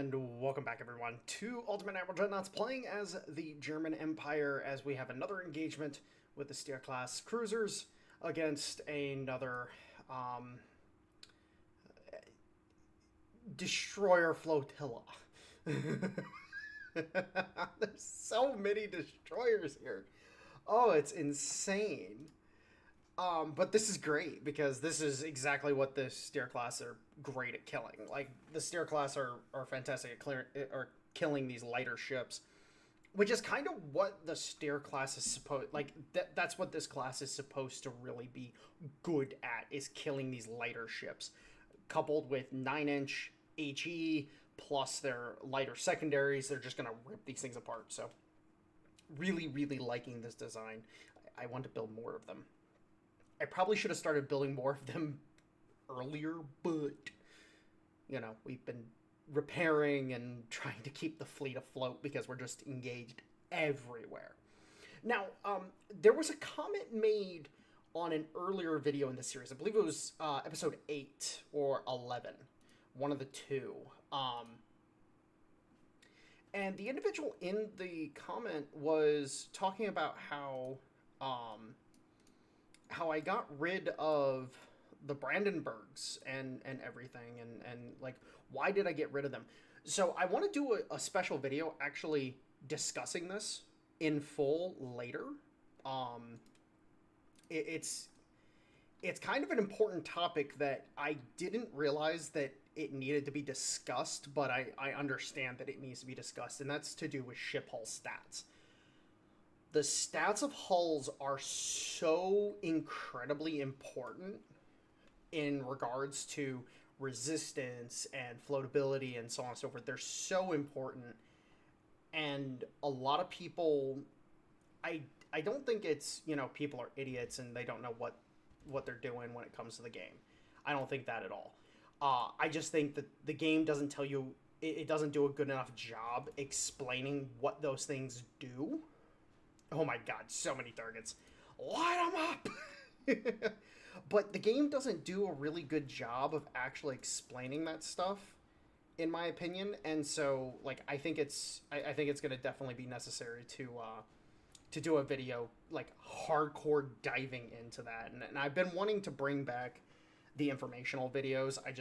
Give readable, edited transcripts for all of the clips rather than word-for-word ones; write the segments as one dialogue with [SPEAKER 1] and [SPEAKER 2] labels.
[SPEAKER 1] And welcome back, everyone, to Ultimate Admiral Dreadnoughts, playing as the German Empire as we have another engagement with the Stier class cruisers against another destroyer flotilla. There's so many destroyers here. Oh, it's insane. But this is great because this is exactly what the Stier class are great at killing. Like, the Stier class are fantastic at killing these lighter ships, which is kind of what the Stier class is supposed, like, that's what this class is supposed to really be good at, is killing these lighter ships, coupled with 9-inch HE plus their lighter secondaries. They're just going to rip these things apart. So really, really liking this design. I want to build more of them. I probably should have started building more of them earlier, but, you know, we've been repairing and trying to keep the fleet afloat because we're just engaged everywhere. Now, there was a comment made on an earlier video in the series. I believe it was episode 8 or 11, one of the two. And the individual in the comment was talking about how I got rid of the Brandenburgs and everything, and like, why did I get rid of them? So I want to do a special video actually discussing this in full later. It's kind of an important topic that I didn't realize that it needed to be discussed, but I understand that it needs to be discussed, and that's to do with ship hull stats. The stats of hulls are so incredibly important in regards to resistance and floatability and so on and so forth. They're so important. And a lot of people, I don't think it's, you know, people are idiots and they don't know what they're doing when it comes to the game. I don't think that at all. I just think that the game doesn't tell you, it doesn't do a good enough job explaining what those things do. Oh my god, so many targets. Light them up! But the game doesn't do a really good job of actually explaining that stuff, in my opinion. And so, like, I think it's going to definitely be necessary to do a video, like, hardcore diving into that. And I've been wanting to bring back the informational videos. I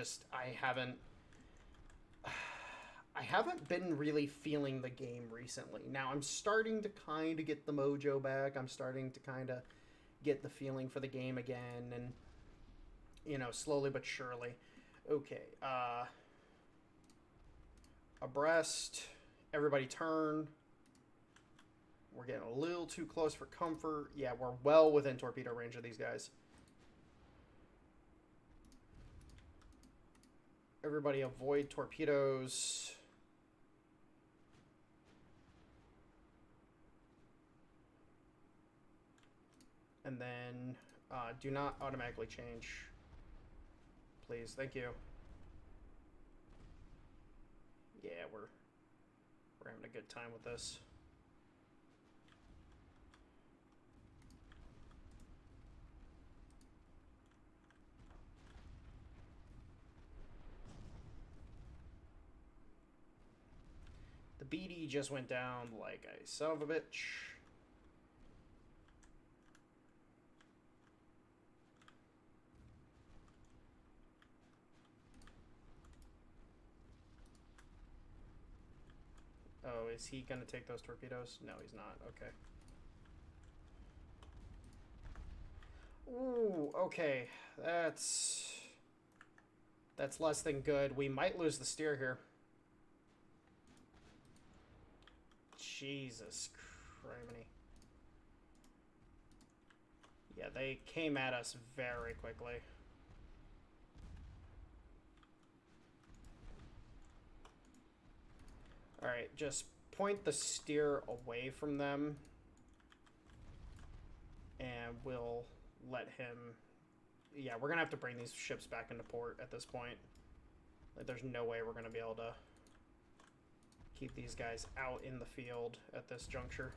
[SPEAKER 1] haven't been really feeling the game recently. Now, I'm starting to kind of get the mojo back. I'm starting to kind of get the feeling for the game again. And, you know, slowly but surely. Okay. Abreast. Everybody turn. We're getting a little too close for comfort. Yeah, we're well within torpedo range of these guys. Everybody avoid torpedoes. And then do not automatically change. Please, thank you. Yeah, we're having a good time with this. The BD just went down like a son of a bitch. Oh, is he going to take those torpedoes? No, he's not. Okay. Ooh, okay. That's less than good. We might lose the Stier here. Jesus criminy. Yeah, they came at us very quickly. Alright, just point the Stier away from them. And we'll let him... Yeah, we're going to have to bring these ships back into port at this point. Like, there's no way we're going to be able to keep these guys out in the field at this juncture.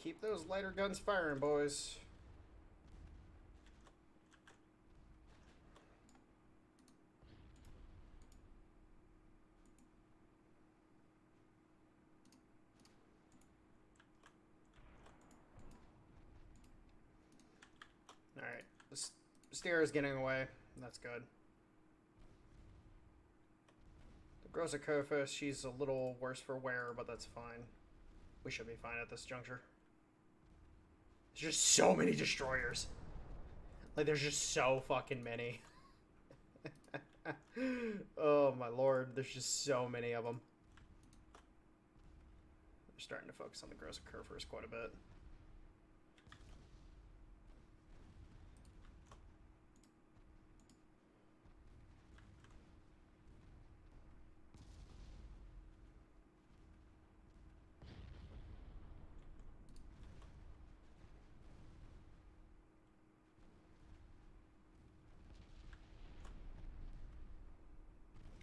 [SPEAKER 1] Keep those lighter guns firing, boys. Alright. The Stier is getting away. That's good. The Grossa Kofa, she's a little worse for wear, but that's fine. We should be fine at this juncture. There's just so many destroyers. Like, there's just so fucking many. Oh my lord, there's just so many of them. We're starting to focus on the Grossa Kofa quite a bit.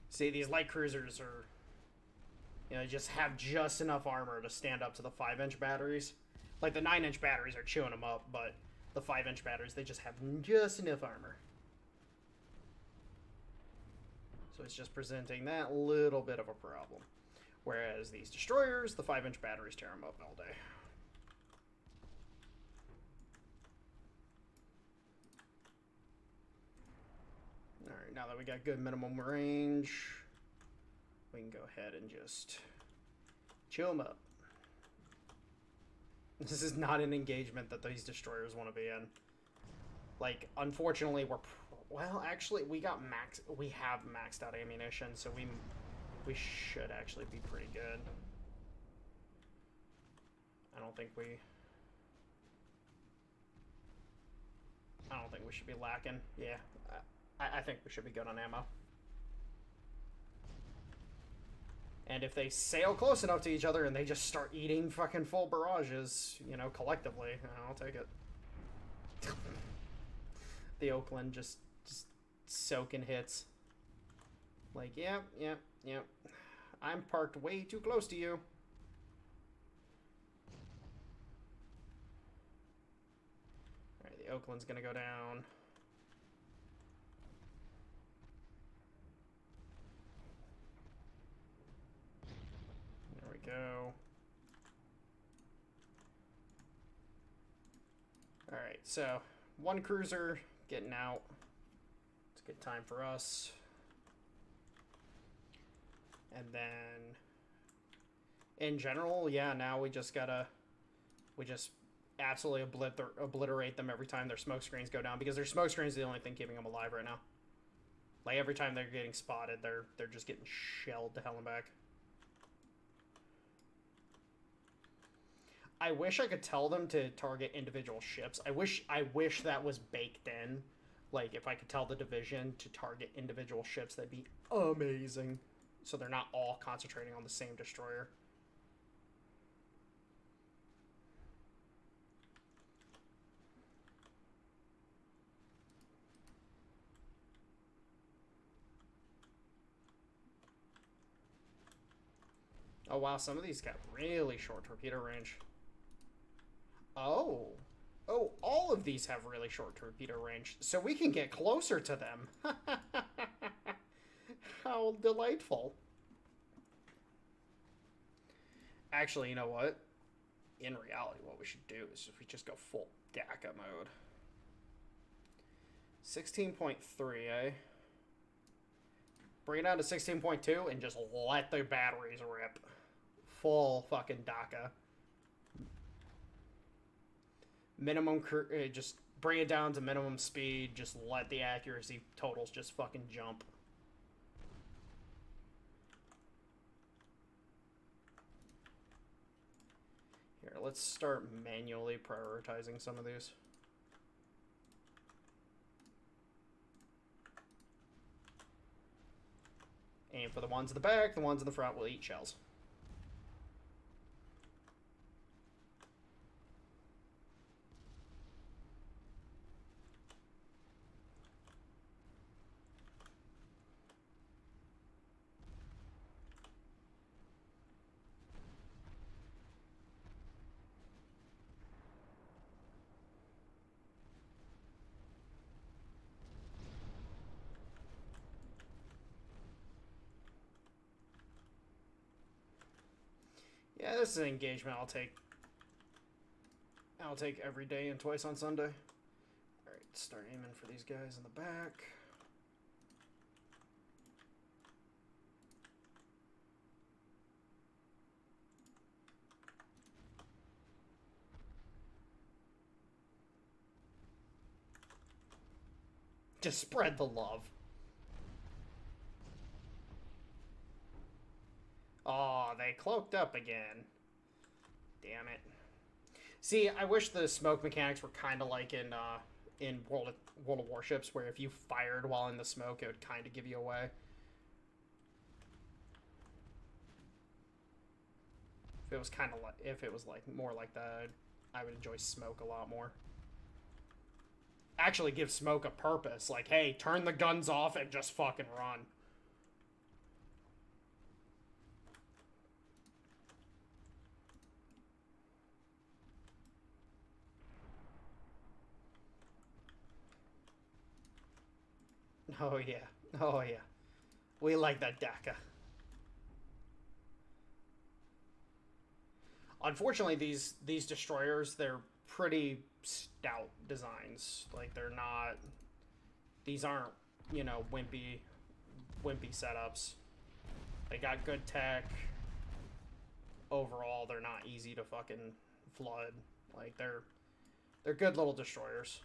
[SPEAKER 1] See, these light cruisers are, you know, just have just enough armor to stand up to the 5-inch batteries. Like, the 9-inch batteries are chewing them up, but the 5-inch batteries, they just have just enough armor. So it's just presenting that little bit of a problem. Whereas these destroyers, the 5-inch batteries tear them up all day. Alright, now that we got good minimum range, we can go ahead and just chill them up. This is not an engagement that these destroyers want to be in. Like, unfortunately, well, actually, we have maxed out ammunition, so we should actually be pretty good. I don't think we should be lacking. Yeah, I think we should be good on ammo. And if they sail close enough to each other and they just start eating fucking full barrages, you know, collectively, I'll take it. The Oakland just soaking hits. Like, yep. I'm parked way too close to you. Alright, the Oakland's gonna go down. There we go. Alright, so one cruiser getting out. It's a good time for us. And then, in general, yeah, now we just absolutely obliterate them every time their smoke screens go down, because their smoke screens are the only thing keeping them alive right now. Like, every time they're getting spotted, they're just getting shelled to hell and back. I wish I could tell them to target individual ships. I wish that was baked in. Like, if I could tell the division to target individual ships, that'd be amazing. So they're not all concentrating on the same destroyer. Oh wow, some of these got really short torpedo range. Oh, all of these have really short torpedo range, so we can get closer to them. How delightful. Actually, you know what? In reality, what we should do is if we just go full DACA mode. 16.3, eh? Bring it down to 16.2 and just let the batteries rip. Full fucking DACA. Minimum, just bring it down to minimum speed. Just let the accuracy totals just fucking jump. Here, let's start manually prioritizing some of these. Aim for the ones in the back, the ones in the front will eat shells. this is an engagement I'll take every day and twice on Sunday. Alright, start aiming for these guys in the back. Just spread the love. Oh, they cloaked up again. Damn it. See, I wish the smoke mechanics were kind of like in World of Warships, where if you fired while in the smoke, it would kind of give you away. If it was like more like that, I would enjoy smoke a lot more. Actually give smoke a purpose. Like, hey, turn the guns off and just fucking run. Oh, yeah. Oh, yeah. We like that DACA. Unfortunately, these destroyers, they're pretty stout designs. Like, they're not... These aren't, you know, wimpy setups. They got good tech. Overall, they're not easy to fucking flood. Like, they're good little destroyers.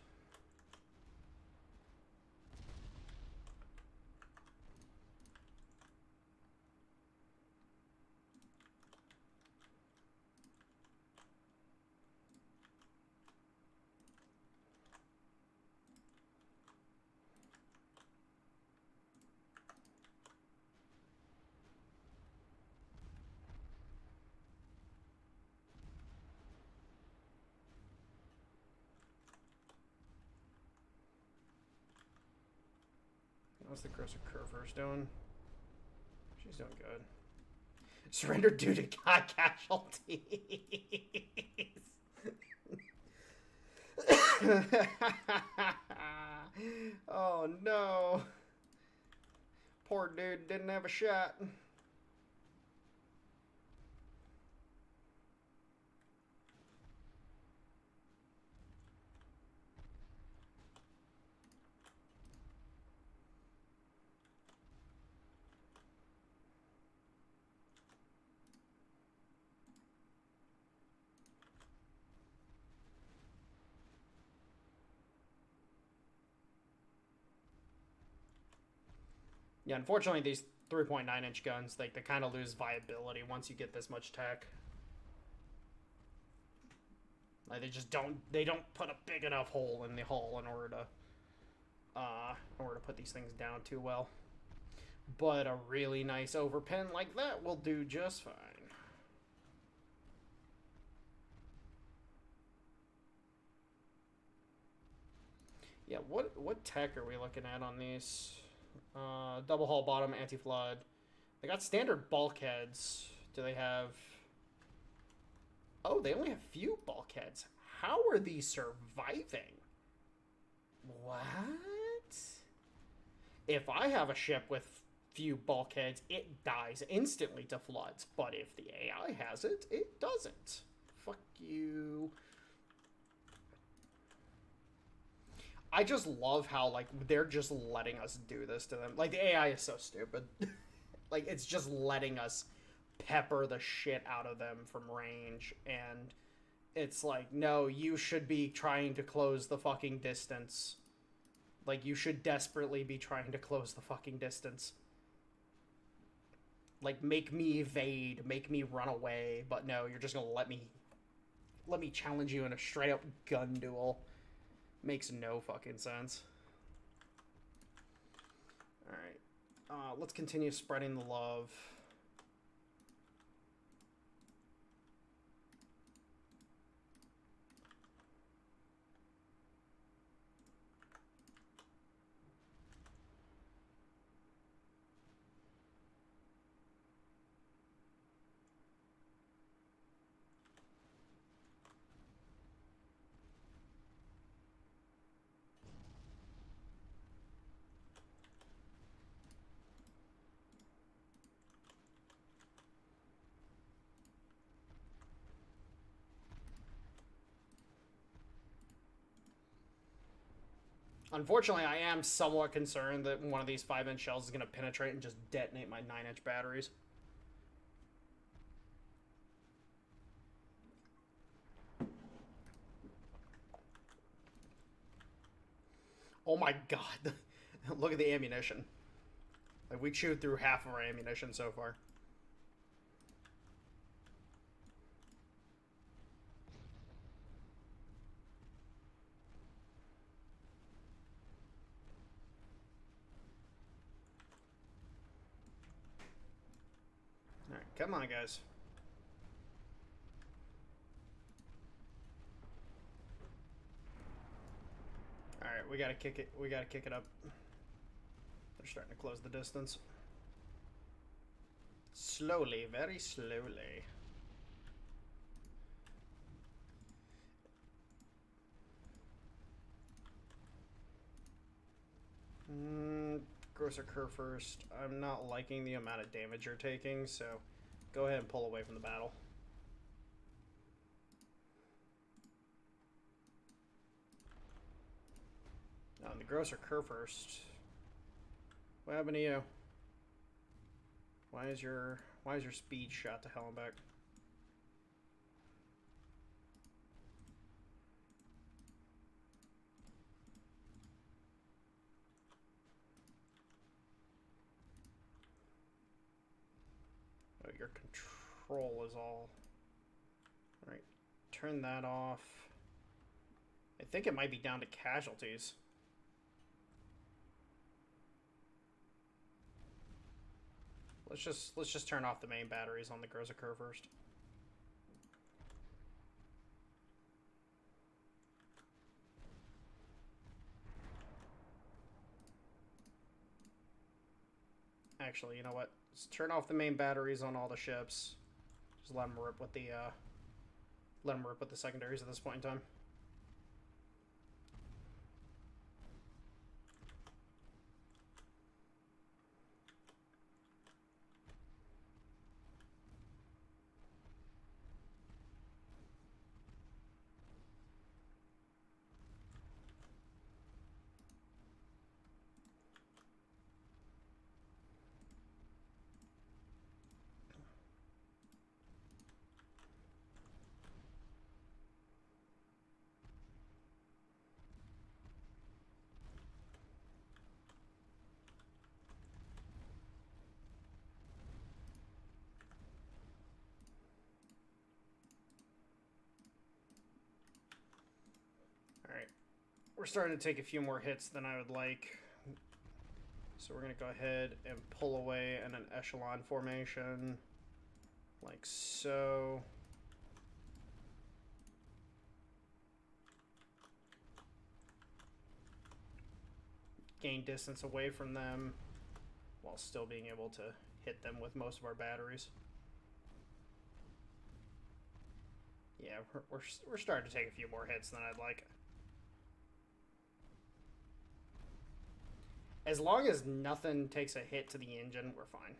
[SPEAKER 1] What's the Cruiser Curver's doing? She's doing good. Surrender due to casualties. Oh no. Poor dude didn't have a shot. Yeah, unfortunately, these 3.9-inch guns, they kind of lose viability once you get this much tech. Like, they don't put a big enough hole in the hull in order to put these things down too well. But a really nice overpin like that will do just fine. Yeah, what tech are we looking at on these? Double hull bottom, anti-flood. They got standard bulkheads. Do they have... Oh, they only have few bulkheads. How are these surviving? What? If I have a ship with few bulkheads, it dies instantly to floods. But if the AI has it, it doesn't. Fuck you. I just love how, like, they're just letting us do this to them. Like, the AI is so stupid. Like, it's just letting us pepper the shit out of them from range. And it's like, no, you should be trying to close the fucking distance. Like, you should desperately be trying to close the fucking distance. Like, make me evade, make me run away. But no, you're just gonna let me challenge you in a straight-up gun duel. Makes no fucking sense. Alright. Let's continue spreading the love. Unfortunately, I am somewhat concerned that one of these 5-inch shells is going to penetrate and just detonate my 9-inch batteries. Oh my god. Look at the ammunition. Like, we chewed through half of our ammunition so far. Alright, come on, guys. Alright, we gotta kick it. We gotta kick it up. They're starting to close the distance. Slowly, very slowly. Grosser curve first. I'm not liking the amount of damage you're taking, so go ahead and pull away from the battle. On the grosser curve first. What happened to you? Why is your speed shot to hell and back? Oh, your control is all... Alright, turn that off. I think it might be down to casualties. Let's just turn off the main batteries on the grosser curve first. Actually, you know what? Let's turn off the main batteries on all the ships. Just let them rip with the secondaries at this point in time. Alright, we're starting to take a few more hits than I would like. So we're going to go ahead and pull away in an echelon formation. Like so. Gain distance away from them while still being able to hit them with most of our batteries. Yeah, we're starting to take a few more hits than I'd like. As long as nothing takes a hit to the engine, we're fine.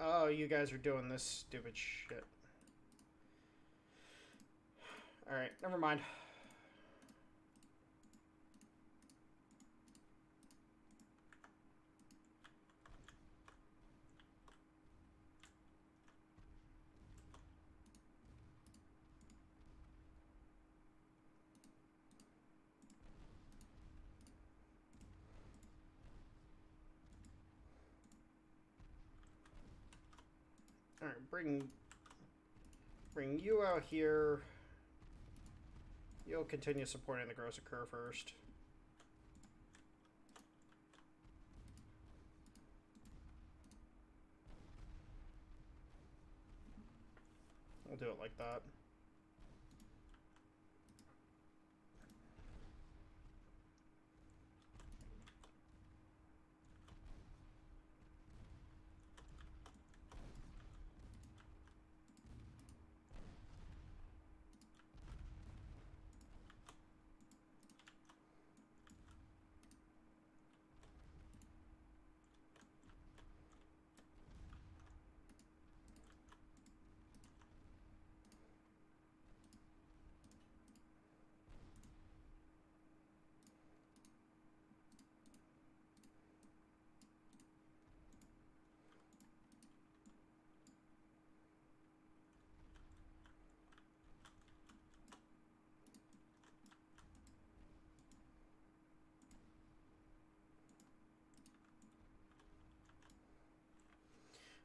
[SPEAKER 1] Oh, you guys are doing this stupid shit. Alright, never mind. Alright, bring you out here. You'll continue supporting the grosser curve first. We'll do it like that.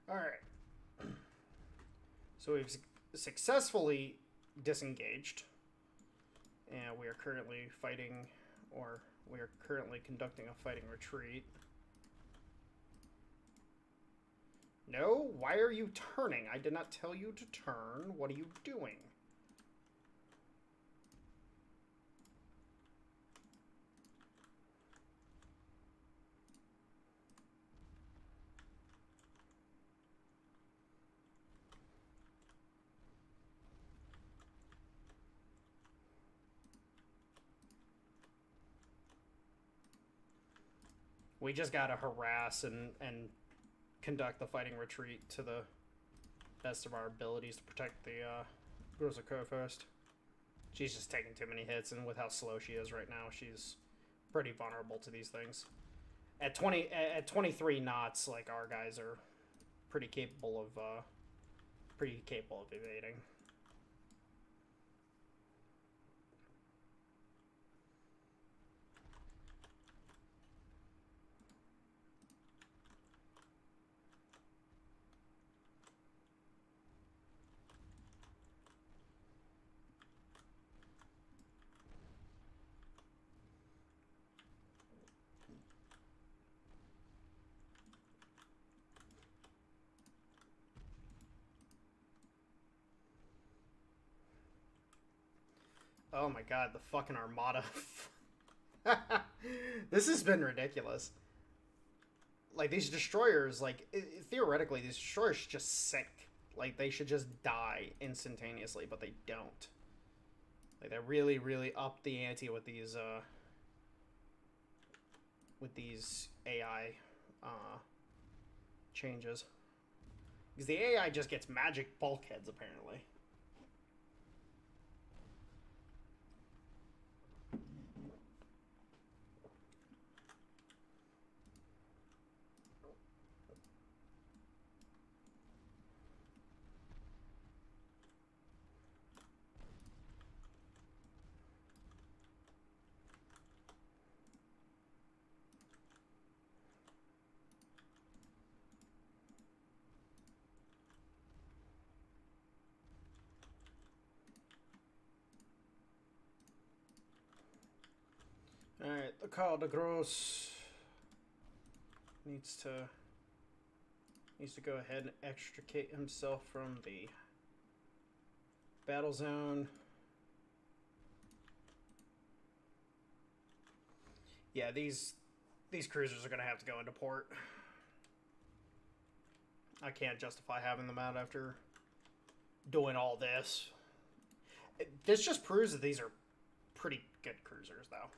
[SPEAKER 1] All right. So we've successfully disengaged, and we are currently fighting, or we are currently conducting a fighting retreat. No, why are you turning? I did not tell you to turn. What are you doing? We just gotta harass and conduct the fighting retreat to the best of our abilities to protect the Groza first. She's just taking too many hits, and with how slow she is right now, she's pretty vulnerable to these things. At 23 knots, like, our guys are pretty capable of evading. Oh my god, the fucking armada. This has been ridiculous. Like, these destroyers, like, theoretically, these destroyers should just sink. Like, they should just die instantaneously, but they don't. Like, they really, really up the ante with these AI changes. Because the AI just gets magic bulkheads, apparently. Alright, the Carl de Gros needs to go ahead and extricate himself from the battle zone. Yeah, these cruisers are going to have to go into port. I can't justify having them out after doing all this. This just proves that these are pretty good cruisers, though.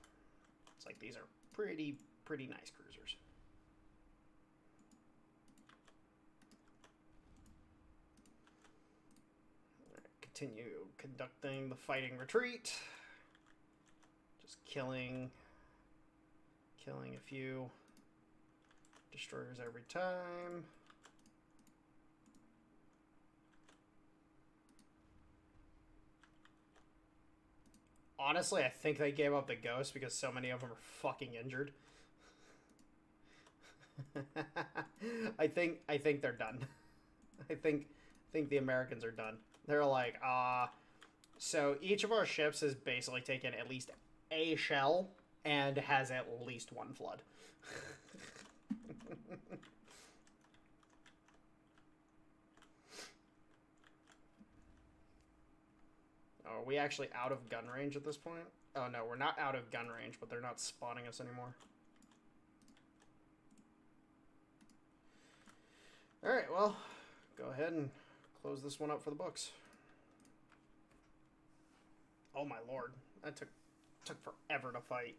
[SPEAKER 1] It's like, these are pretty nice cruisers. Continue conducting the fighting retreat. Just killing a few destroyers every time. Honestly, I think they gave up the ghost because so many of them are fucking injured. I think they're done. I think the Americans are done. They're like, so each of our ships has basically taken at least a shell and has at least one flood. Are we actually out of gun range at this point? Oh no, we're not out of gun range, but they're not spotting us anymore. Alright, well, go ahead and close this one up for the books. Oh my lord, that took forever to fight.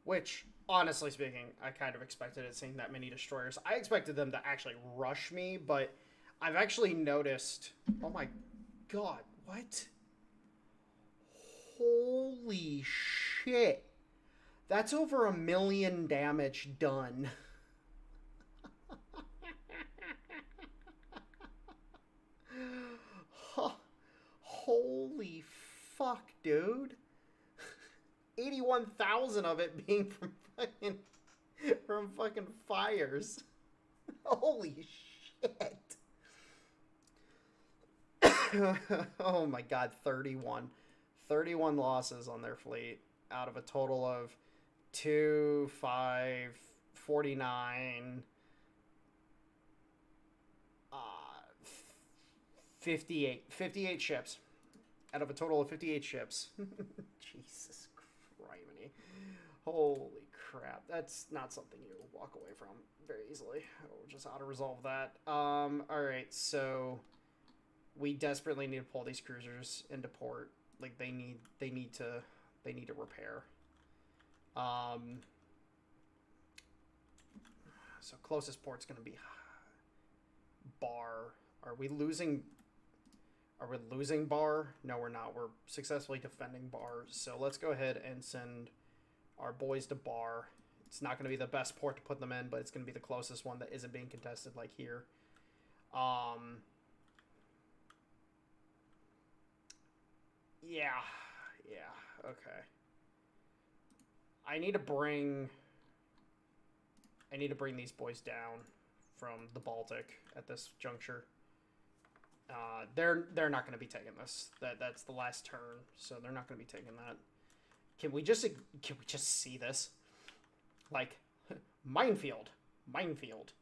[SPEAKER 1] Which, honestly speaking, I kind of expected it, seeing that many destroyers. I expected them to actually rush me, but I've actually noticed... Oh my god, what? Holy shit. That's over 1 million damage done. Holy fuck, dude. 81,000 of it being from fucking fires. Holy shit. Oh my god, 31 losses on their fleet out of a total of 2, 5, 49, 58 ships out of a total of 58 ships. Jesus criminy. Holy crap. That's not something you walk away from very easily. We'll just auto-resolve that. Alright, so we desperately need to pull these cruisers into port. Like, they need to repair. So closest port's gonna be Bar. Are we losing Bar? No, we're not. We're successfully defending Bar. So let's go ahead and send our boys to Bar. It's not going to be the best port to put them in, but it's going to be the closest one that isn't being contested, like here. Yeah, okay. I need to bring these boys down from the Baltic at this juncture. They're not going to be taking this. That's the last turn, so they're not going to be taking that. Can we just see this? Like, minefield. Minefield.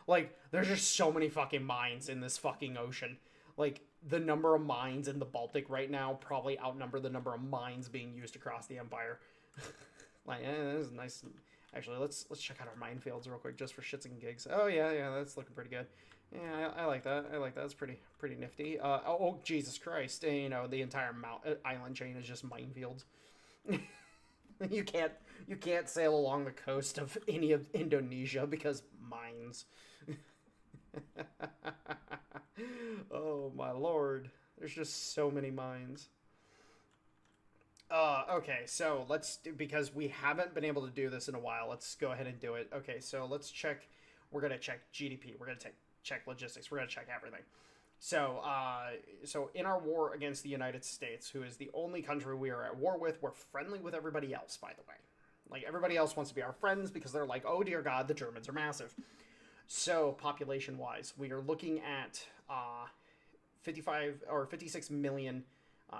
[SPEAKER 1] Like, there's just so many fucking mines in this fucking ocean. Like, the number of mines in the Baltic right now probably outnumber the number of mines being used across the Empire. Like, this is nice. Actually, let's check out our minefields real quick, just for shits and gigs. Oh yeah, that's looking pretty good. Yeah, I like that. It's pretty nifty. Oh Jesus Christ! You know, the entire island chain is just minefields. You can't sail along the coast of any of Indonesia because mines. Oh my lord! There's just so many mines. Okay, so let's do, because we haven't been able to do this in a while, let's go ahead and do it. Okay, so let's check, we're going to check GDP, we're going to check logistics, we're going to check everything. So, so in our war against the United States, who is the only country we are at war with, we're friendly with everybody else, by the way. Like, everybody else wants to be our friends because they're like, oh dear God, the Germans are massive. So, population-wise, we are looking at 56 million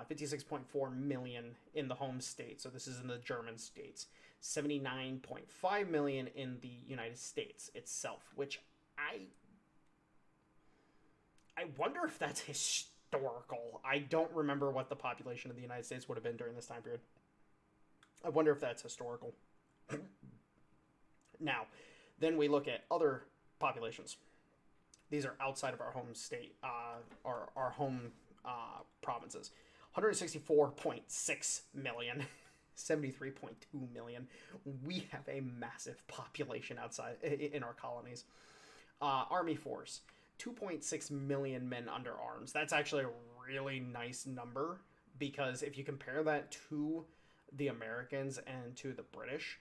[SPEAKER 1] 56.4 million in the home state. So this is in the German states. 79.5 million in the United States itself, which I wonder if that's historical. I don't remember what the population of the United States would have been during this time period. I wonder if that's historical. Now, then we look at other populations. These are outside of our home state, our home provinces. 164.6 million, 73.2 million. We have a massive population outside in our colonies. Army force, 2.6 million men under arms. That's actually a really nice number because if you compare that to the Americans and to the British,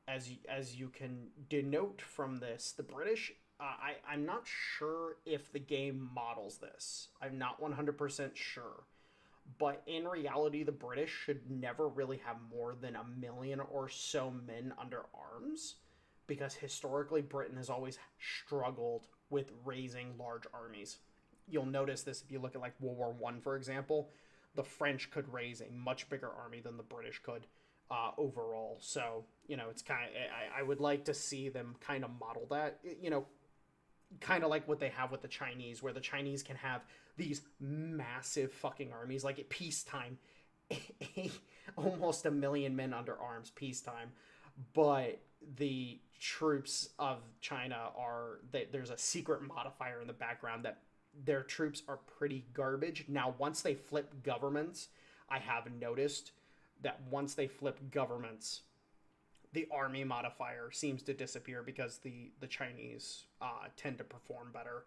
[SPEAKER 1] as you can denote from this, the British, I'm not sure if the game models this. I'm not 100% sure. But in reality, the British should never really have more than 1 million or so men under arms, because historically Britain has always struggled with raising large armies. You'll notice this if you look at like World War I, for example. The French could raise a much bigger army than the British could. overall. So, it's kind of, I would like to see them kind of model that, kind of like what they have with the Chinese, where the Chinese can have these massive fucking armies, like at peacetime, almost 1 million men under arms peacetime, but the troops of China there's a secret modifier in the background that their troops are pretty garbage. Now, once they flip governments, I have noticed that once they flip governments, the army modifier seems to disappear because the Chinese tend to perform better,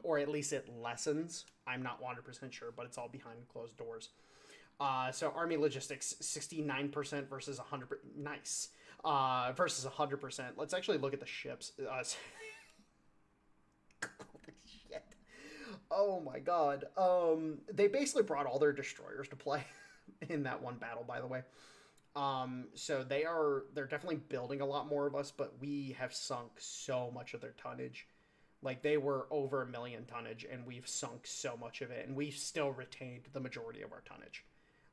[SPEAKER 1] or at least it lessens. I'm not 100% sure, but it's all behind closed doors. So army logistics, 69% versus 100%. Nice. Versus 100%. Let's actually look at the ships. Shit. Oh my god. They basically brought all their destroyers to play in that one battle, by the way. So they're definitely building a lot more of us, but we have sunk so much of their tonnage. Like, they were over 1 million tonnage, and we've sunk so much of it, and we've still retained the majority of our tonnage.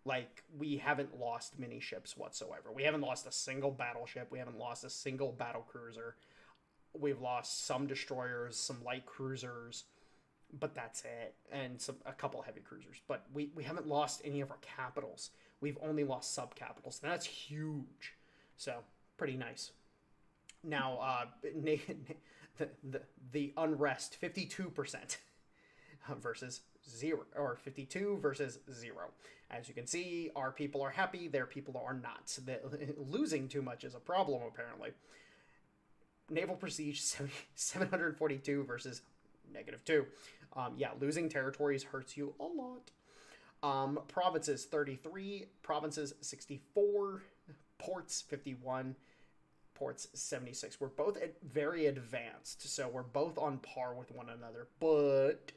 [SPEAKER 1] Like, we haven't lost many ships whatsoever. We haven't lost a single battleship. We haven't lost a single battlecruiser. We've lost some destroyers, some light cruisers, but that's it, and a couple heavy cruisers. But we haven't lost any of our capitals. We've only lost sub-capitals, and that's huge. So, pretty nice. Now, the unrest, 52% versus 0, or 52 versus 0. As you can see, our people are happy, their people are not. Losing too much is a problem, apparently. Naval prestige, 742 versus -2. Yeah, losing territories hurts you a lot. Provinces, 33. Provinces, 64. Ports, 51. Ports, 76. We're both very advanced, so we're both on par with one another, but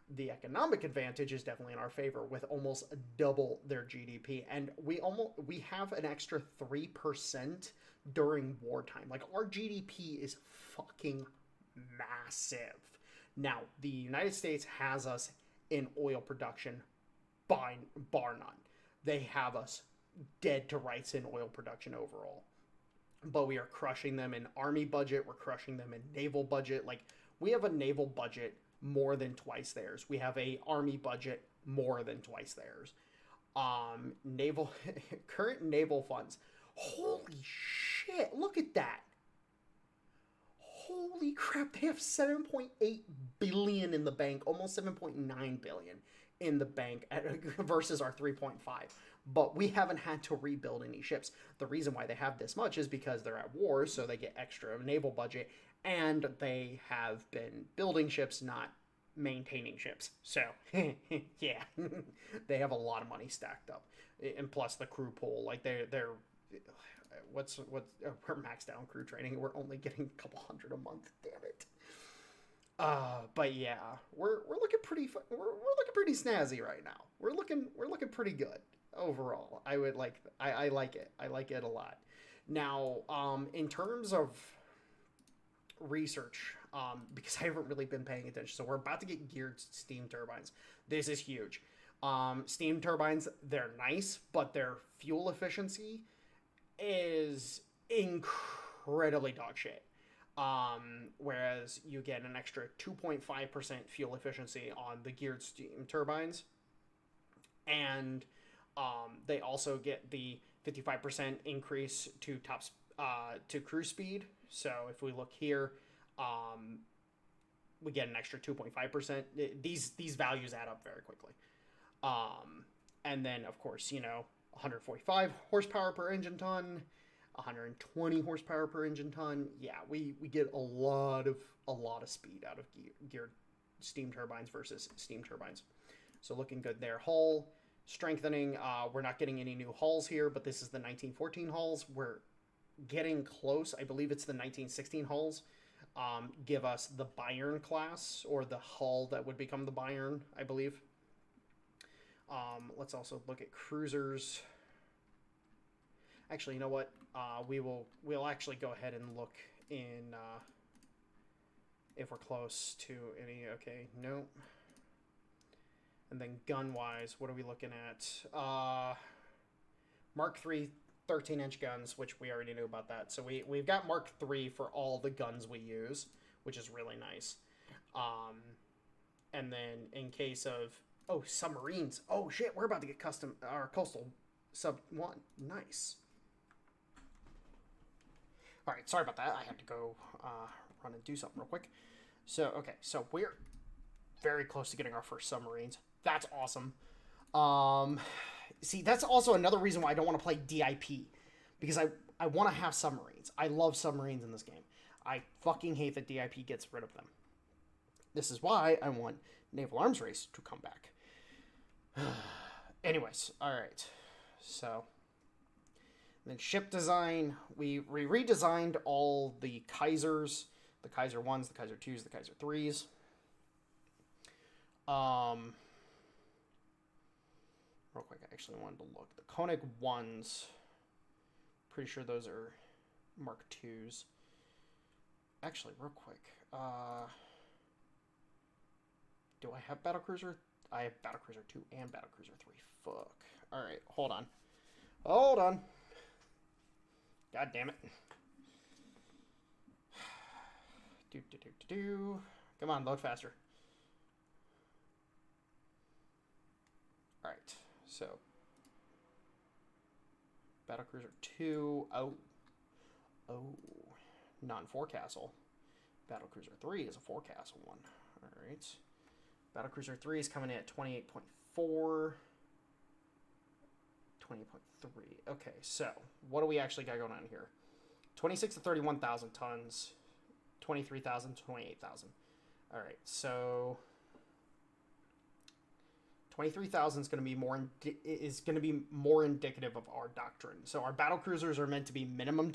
[SPEAKER 1] the economic advantage is definitely in our favor, with almost double their GDP, and we have an extra 3% during wartime. Like, our GDP is fucking massive. Now, the United States has us in oil production bar none. They have us dead to rights in oil production overall. But we are crushing them in army budget. We're crushing them in naval budget. Like, we have a naval budget more than twice theirs. We have a army budget more than twice theirs. Naval current naval funds. Holy shit! Look at that. Holy crap! They have 7.8 billion in the bank, almost 7.9 billion in the bank versus our 3.5. But we haven't had to rebuild any ships. The reason why they have this much is because they're at war, so they get extra naval budget, and they have been building ships, not maintaining ships. So, yeah, they have a lot of money stacked up. And plus the crew pool, like they're we're maxed out on crew training. We're only getting a couple hundred a month. Damn it. But yeah, we're looking pretty we're looking pretty snazzy right now. We're looking pretty good overall. I like it. I like it a lot. Now, in terms of research, because I haven't really been paying attention, so we're about to get geared steam turbines. This is huge. Steam turbines, they're nice, but their fuel efficiency is incredibly dog shit. Whereas you get an extra 2.5% fuel efficiency on the geared steam turbines, and they also get the 55% increase to to cruise speed. So if we look here, we get an extra 2.5%. These values add up very quickly. And then of course, 145 horsepower per engine ton, 120 horsepower per engine ton. Yeah, we get a lot of speed out of geared steam turbines versus steam turbines. So looking good there. Hull strengthening. We're not getting any new hulls here, but this is the 1914 hulls. We're getting close. I believe it's the 1916 hulls. Give us the Bayern class, or the hull that would become the Bayern, I believe. Let's also look at cruisers. Actually, you know what? We'll actually go ahead and look in if we're close to any. Okay, no. And then gun wise, what are we looking at? Mark III 13-inch guns, which we already knew about that. So we've got Mark III for all the guns we use, which is really nice. And then in case of, oh, submarines. Oh, shit, we're about to get our coastal sub 1. Nice. All right, sorry about that. I had to go run and do something real quick. So, okay, so we're very close to getting our first submarines. That's awesome. See, that's also another reason why I don't want to play DIP. Because I want to have submarines. I love submarines in this game. I fucking hate that DIP gets rid of them. This is why I want Naval Arms Race to come back. Anyways, alright. So, then ship design. We redesigned all the Kaisers. The Kaiser 1s, the Kaiser 2s, the Kaiser 3s. Real quick, I actually wanted to look. The Koenic 1s, pretty sure those are Mark 2s. Actually, real quick, do I have battlecruiser? I have battlecruiser 2 and battlecruiser 3. Fuck. Alright, hold on. Hold on. God damn it. Come on, load faster. Alright, so battlecruiser 2. Oh, non-forecastle. Battlecruiser 3 is a forecastle one. Alright. Battlecruiser 3 is coming in at 28.4. 20.3. Okay, so what do we actually got going on here? 26 to 31,000 tons. 23,000 to 28,000. Alright, so 23,000 is going to be more indicative of our doctrine. So our battlecruisers are meant to be minimum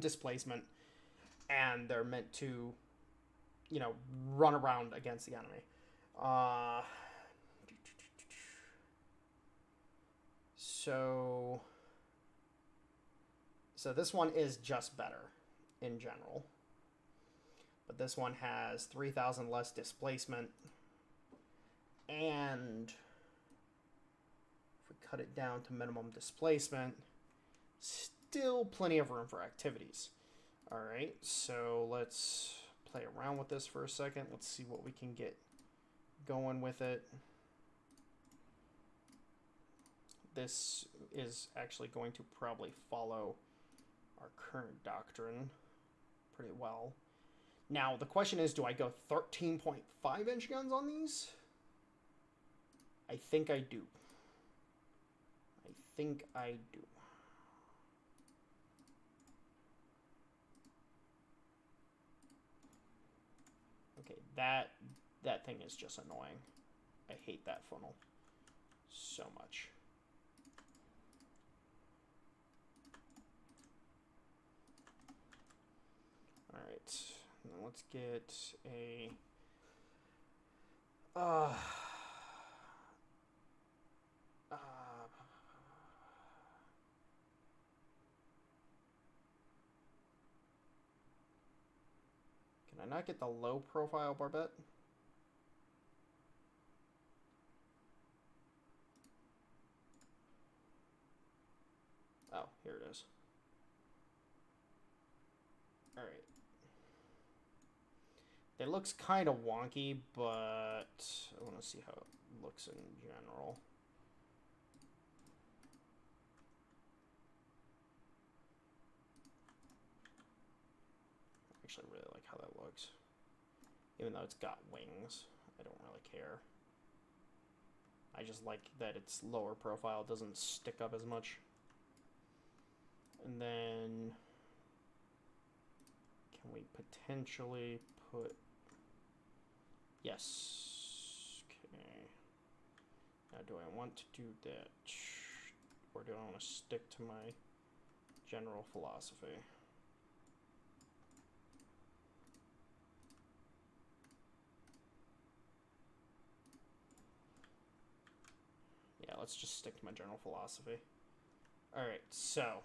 [SPEAKER 1] displacement, and they're meant to, you know, run around against the enemy. So this one is just better in general, but this one has 3,000 less displacement, and if we cut it down to minimum displacement, still plenty of room for activities. All right, so let's play around with this for a second. Let's see what we can get going with it. This is actually going to probably follow our current doctrine pretty well. Now, the question is, do I go 13.5-inch guns on these? I think I do. Okay, that thing is just annoying. I hate that funnel so much. Alright, now let's get a... Can I not get the low profile barbette? Oh, here it is. Alright. It looks kind of wonky, but I want to see how it looks in general. I actually really like how that looks. Even though it's got wings, I don't really care. I just like that its lower profile doesn't stick up as much. And then can we potentially put... Yes. Okay. Now, do I want to do that? Or do I want to stick to my general philosophy? Yeah, let's just stick to my general philosophy. Alright, so...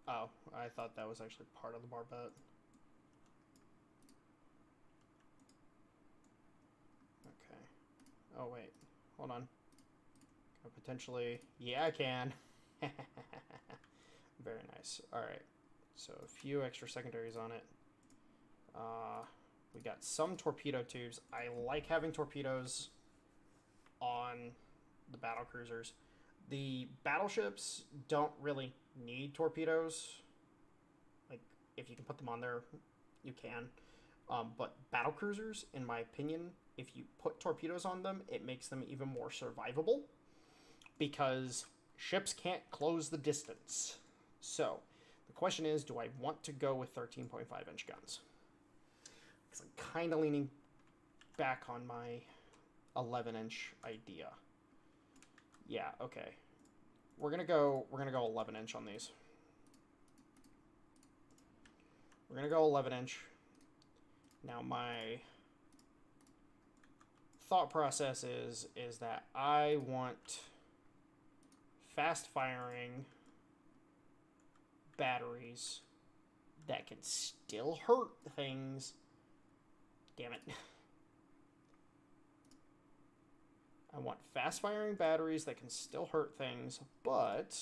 [SPEAKER 1] Oh, I thought that was actually part of the barbette. Okay. Oh, wait. Hold on. Can I potentially... Yeah, I can. Very nice. Alright. So, a few extra secondaries on it. We got some torpedo tubes. I like having torpedoes on the battlecruisers. The battleships don't really need torpedoes. Like, if you can put them on there, you can. But battlecruisers, in my opinion, if you put torpedoes on them, it makes them even more survivable. Because ships can't close the distance. So, the question is, do I want to go with 13.5-inch guns? Because I'm kind of leaning back on my 11-inch idea. Yeah, okay. We're gonna go 11-inch on these. We're gonna go 11-inch. Now my thought process is that I want fast firing batteries that can still hurt things. Damn it. I want fast-firing batteries that can still hurt things, but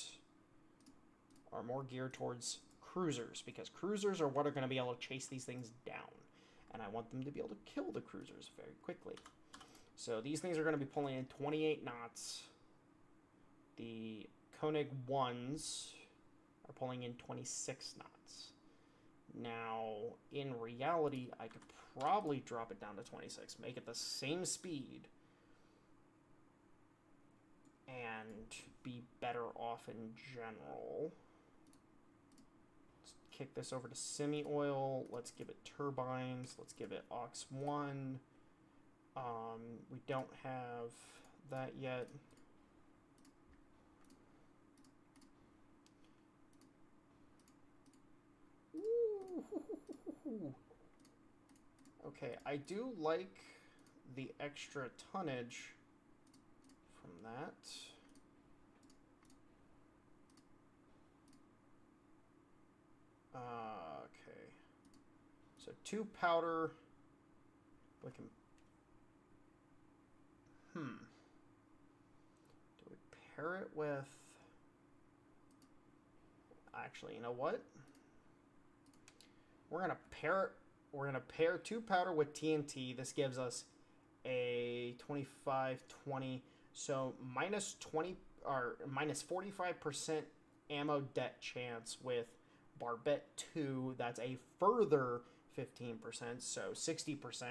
[SPEAKER 1] are more geared towards cruisers, because cruisers are what are going to be able to chase these things down, and I want them to be able to kill the cruisers very quickly. So these things are going to be pulling in 28 knots. The Koenig 1s are pulling in 26 knots. Now, in reality, I could probably drop it down to 26, make it the same speed, and be better off in general. Let's kick this over to semi-oil. Let's give it turbines. Let's give it aux 1. We don't have that yet. Ooh. Okay, I do like the extra tonnage from that. Okay. So 2 powder. We can... Do we pair it with... Actually, you know what? We're gonna pair 2 powder with TNT. This gives us a 25-20. So minus 20 or minus 45% ammo det chance with barbette 2. That's a further 15%. So 60%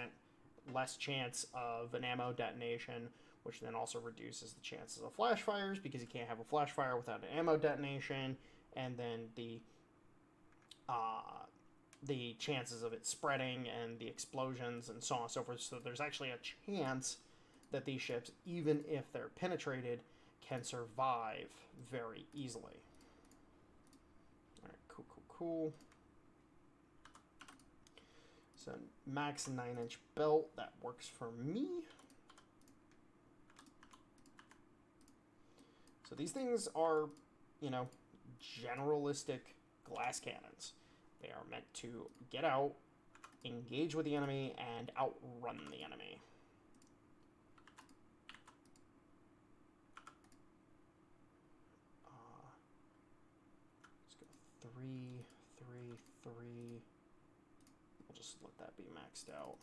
[SPEAKER 1] less chance of an ammo detonation, which then also reduces the chances of flash fires, because you can't have a flash fire without an ammo detonation, and then the chances of it spreading and the explosions and so on and so forth. So there's actually a chance that these ships, even if they're penetrated, can survive very easily. Alright, cool. So max 9-inch belt, that works for me. So these things are, generalistic glass cannons. They are meant to get out, engage with the enemy, and outrun the enemy. Let's go 3, 3, 3. We'll just let that be maxed out.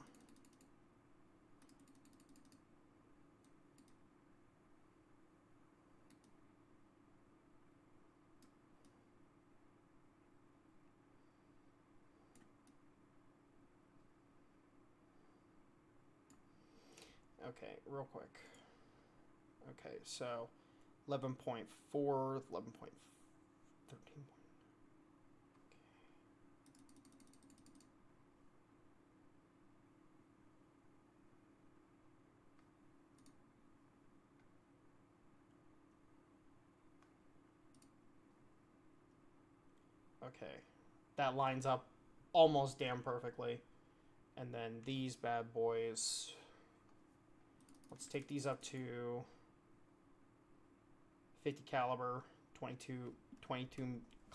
[SPEAKER 1] Okay, real quick. Okay, so 11.4, 11.13. Okay, that lines up almost damn perfectly. And then these bad boys, let's take these up to 50 caliber, 22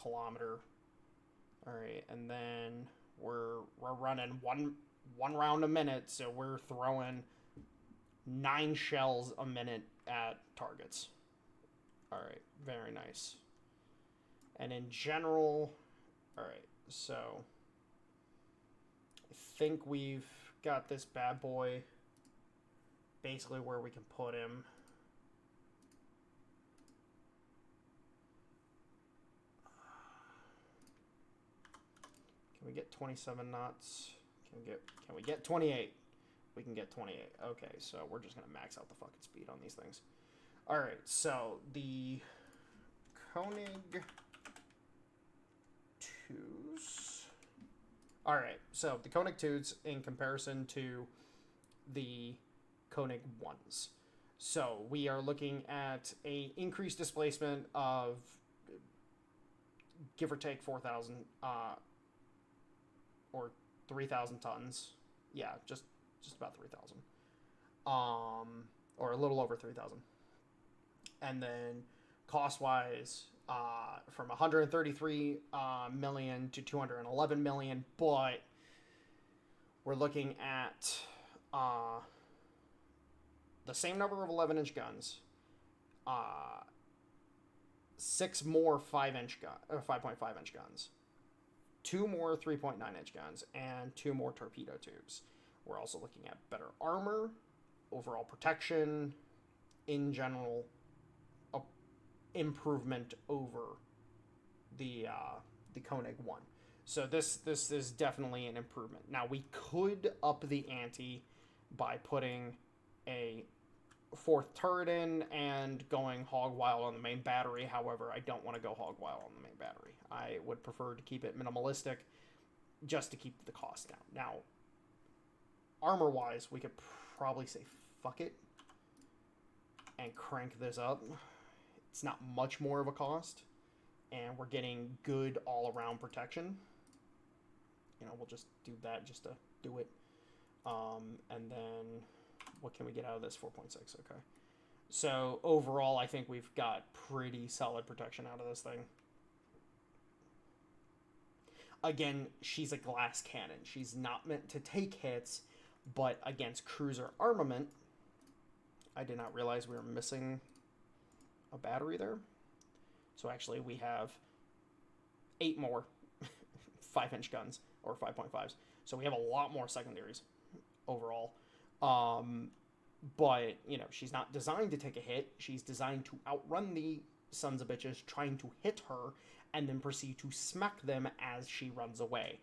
[SPEAKER 1] kilometer All right, and then we're running one round a minute, so we're throwing 9 shells a minute at targets. All right, very nice. And in general, all right, so I think we've got this bad boy basically where we can put him. Can we get 27 knots? Can we get 28? We can get 28. Okay, so we're just gonna max out the fucking speed on these things. All right, so the Koenig 2s. All right, so the Koenig 2s in comparison to the Koenig 1s. So we are looking at a increased displacement of give or take 4,000 or 3,000 tons. Yeah, just about 3,000. Or a little over 3,000. And then cost-wise, from 133 million to 211 million, but we're looking at the same number of 11-inch guns, 6 more 5-inch gun, or 5.5-inch guns, 2 more 3.9-inch guns, and 2 more torpedo tubes. We're also looking at better armor, overall protection, in general, improvement over the Koenig 1. So this is definitely an improvement. Now, we could up the ante by putting a 4th turret in and going hog wild on the main battery. However, I don't want to go hog wild on the main battery. I would prefer to keep it minimalistic just to keep the cost down. Now, armor-wise, we could probably say fuck it and crank this up. It's not much more of a cost, and we're getting good all-around protection. You know, we'll just do that just to do it. And then what can we get out of this? 4.6, okay. So overall, I think we've got pretty solid protection out of this thing. Again, she's a glass cannon. She's not meant to take hits, but against cruiser armament, I did not realize we were missing a battery there. So actually we have 8 more 5-inch guns, or 5.5s. So we have a lot more secondaries overall. But, you know, she's not designed to take a hit. She's designed to outrun the sons of bitches trying to hit her and then proceed to smack them as she runs away.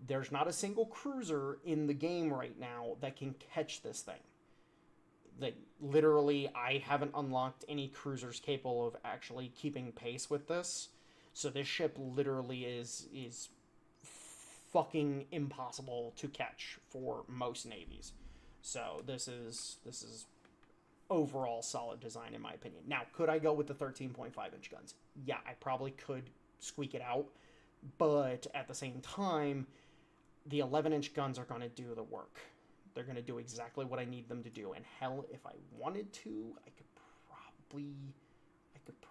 [SPEAKER 1] There's not a single cruiser in the game right now that can catch this thing. Like, literally, I haven't unlocked any cruisers capable of actually keeping pace with this. So this ship literally is fucking impossible to catch for most navies. So this is overall solid design in my opinion. Now, could I go with the 13.5-inch guns? Yeah, I probably could squeak it out. But at the same time, the 11-inch guns are going to do the work. They're going to do exactly what I need them to do. And hell, if I wanted to, I could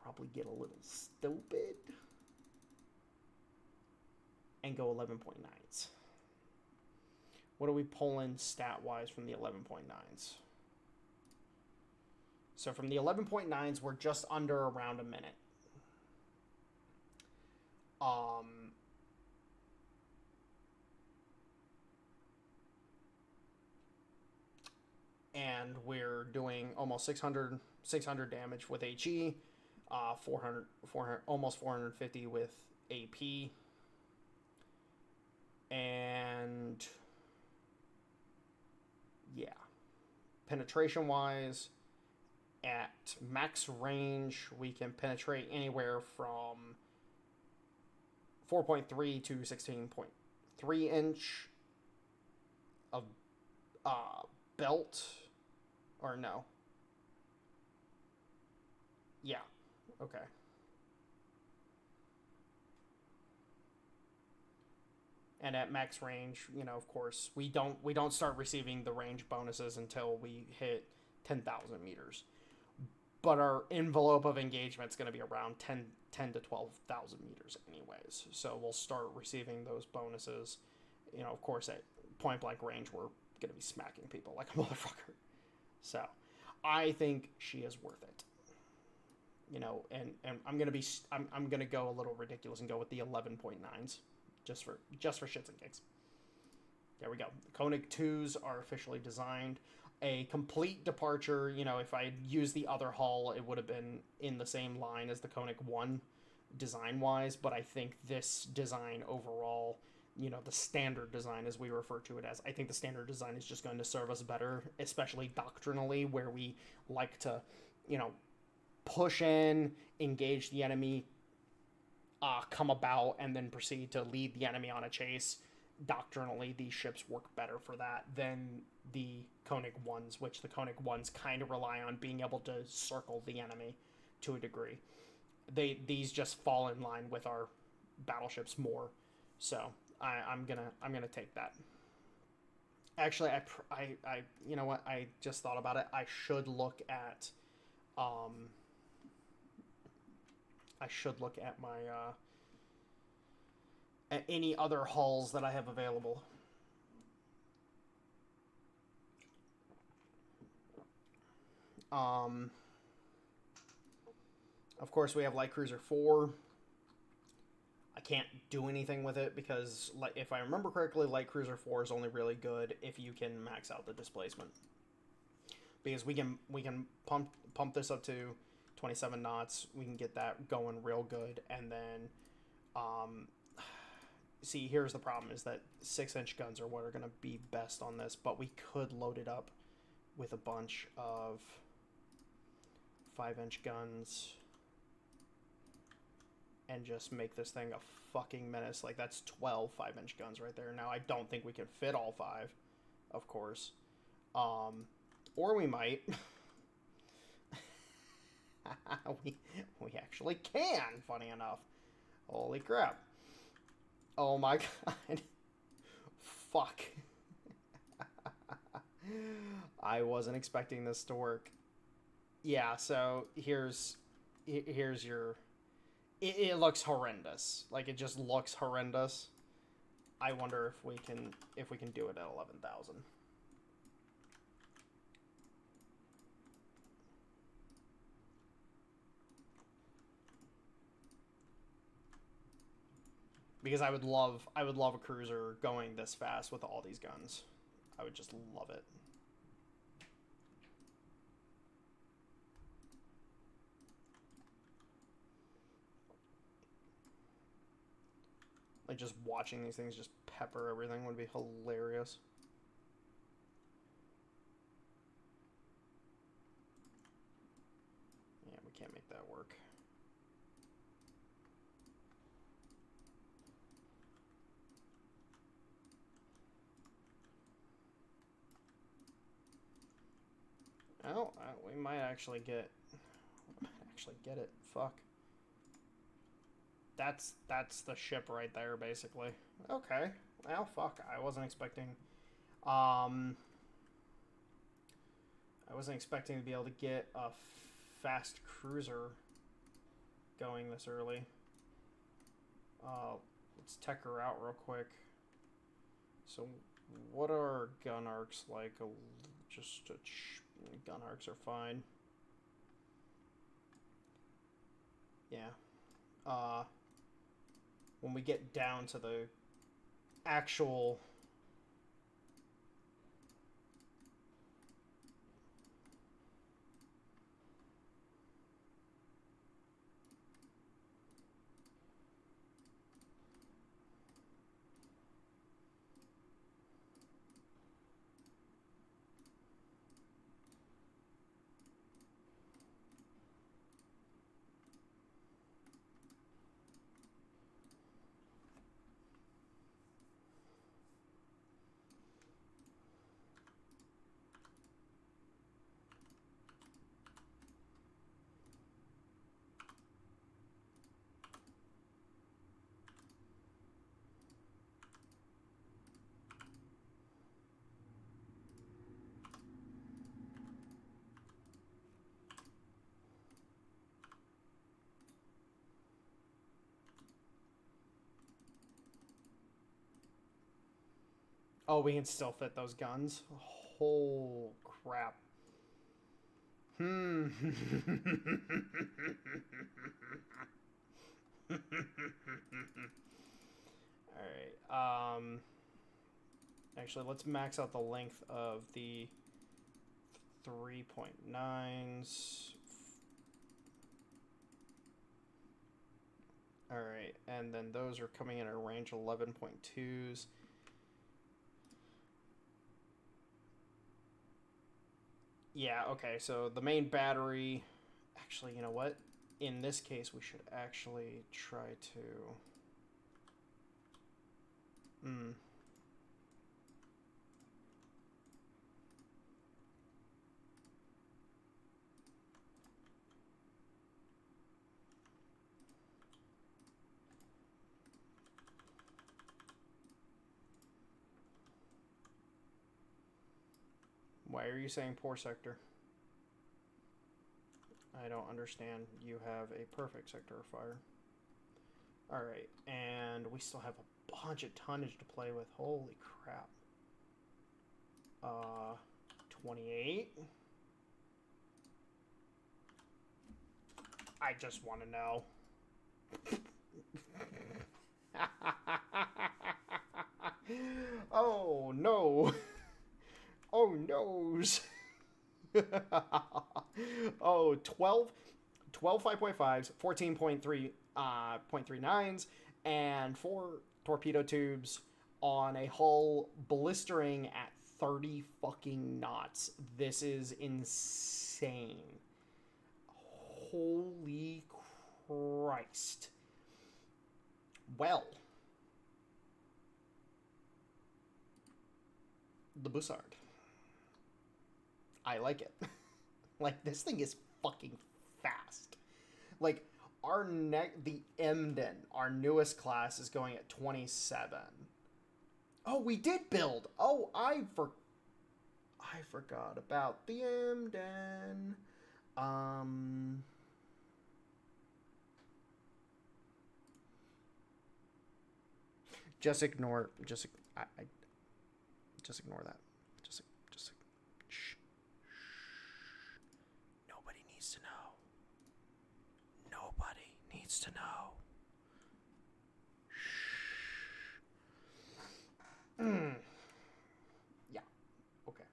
[SPEAKER 1] probably get a little stupid and go 11.9s. What are we pulling stat-wise from the 11.9s? So from the 11.9s, we're just under around a minute. And we're doing almost 600 damage with HE, 400, almost 450 with AP. And yeah, penetration-wise, at max range, we can penetrate anywhere from 4.3 to 16.3 inch of belt, or no. Yeah, okay. And at max range, you know, of course, we don't start receiving the range bonuses until we hit 10,000 meters. but our envelope of engagement is going to be around 10 to 12,000 meters anyways. So we'll start receiving those bonuses. You know, of course, at point blank range, we're going to be smacking people like a motherfucker. So I think she is worth it. You know, and I'm gonna go a little ridiculous and go with the 11.9s, just for shits and gigs. There we go. The Koenic 2s are officially designed. A complete departure, you know, if I used the other hull, it would have been in the same line as the Koenic 1 design-wise, but I think this design overall, you know, the standard design as we refer to it as, I think the standard design is just going to serve us better, especially doctrinally, where we like to, you know, push in, engage the enemy, come about, and then proceed to lead the enemy on a chase. Doctrinally, these ships work better for that than the Koenic 1s, which the Koenic 1s kind of rely on being able to circle the enemy to a degree. These just fall in line with our battleships more. So I'm gonna take that. Actually, I you know what? I just thought about it. I should look at my at any other hulls that I have available. Of course, we have Light Cruiser 4. I can't do anything with it because, if I remember correctly, Light Cruiser 4 is only really good if you can max out the displacement. Because we can pump this up to 27 knots. We can get that going real good, and then see, here's the problem, is that 6-inch guns are what are going to be best on this, but we could load it up with a bunch of 5-inch guns and just make this thing a fucking menace. Like, that's 12 5-inch guns right there. Now, I don't think we can fit all 5, of course. Or we might. we actually can, funny enough. Holy crap. Oh my god. Fuck. I wasn't expecting this to work. Yeah, so here's your... It looks horrendous. Like, it just looks horrendous. I wonder if we can do it at 11,000. Because I would love a cruiser going this fast with all these guns. I would just love it. Like, just watching these things just pepper everything would be hilarious. Yeah, we can't make that work. Oh, we might actually get it. Fuck. That's the ship right there, basically. Okay. Well, fuck. I wasn't expecting to be able to get a fast cruiser going this early. Let's tech her out real quick. So, what are gun arcs like? Gun arcs are fine. Yeah. When we get down to the actual... Oh, we can still fit those guns. Oh, crap. Hmm. Alright, actually, let's max out the length of the 3.9s. Alright, and then those are coming in at a range 11.2s. Yeah, okay, so the main battery... Actually, you know what? In this case, we should actually try to... Why are you saying poor sector? I don't understand. You have a perfect sector of fire. Alright, and we still have a bunch of tonnage to play with. Holy crap. 28. I just want to know. Oh, no. Oh, noes. Oh, 12 5.5s, 14.39s, and 4 torpedo tubes on a hull blistering at 30 fucking knots. This is insane. Holy Christ. Well, the Bussard. I like it. Like, this thing is fucking fast. Like, the Emden, our newest class, is going at 27. Oh, we did build. Oh, I forgot about the Emden. Just ignore that. Just shh. Nobody needs to know. Nobody needs to know. Shh. Yeah. Okay.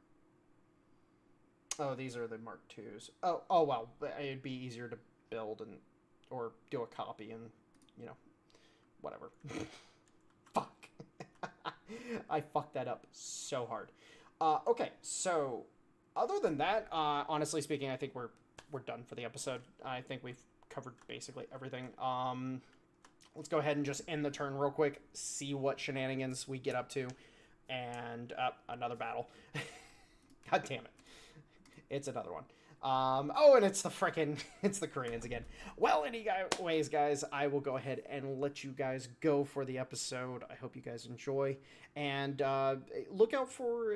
[SPEAKER 1] Oh, these are the Mark IIs. Oh well. It'd be easier to build or do a copy and, whatever. Fuck. I fucked that up so hard. Okay, so other than that, honestly speaking, I think we're done for the episode. I think we've covered basically everything. Let's go ahead and just end the turn real quick, see what shenanigans we get up to, and another battle. God damn it. It's another one. And it's the Koreans again. Well, anyways, guys, I will go ahead and let you guys go for the episode. I hope you guys enjoy, and look out for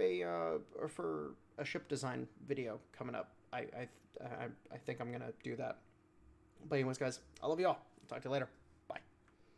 [SPEAKER 1] a ship design video coming up. I think I'm gonna do that. But anyways, guys, I love you all. Talk to you later.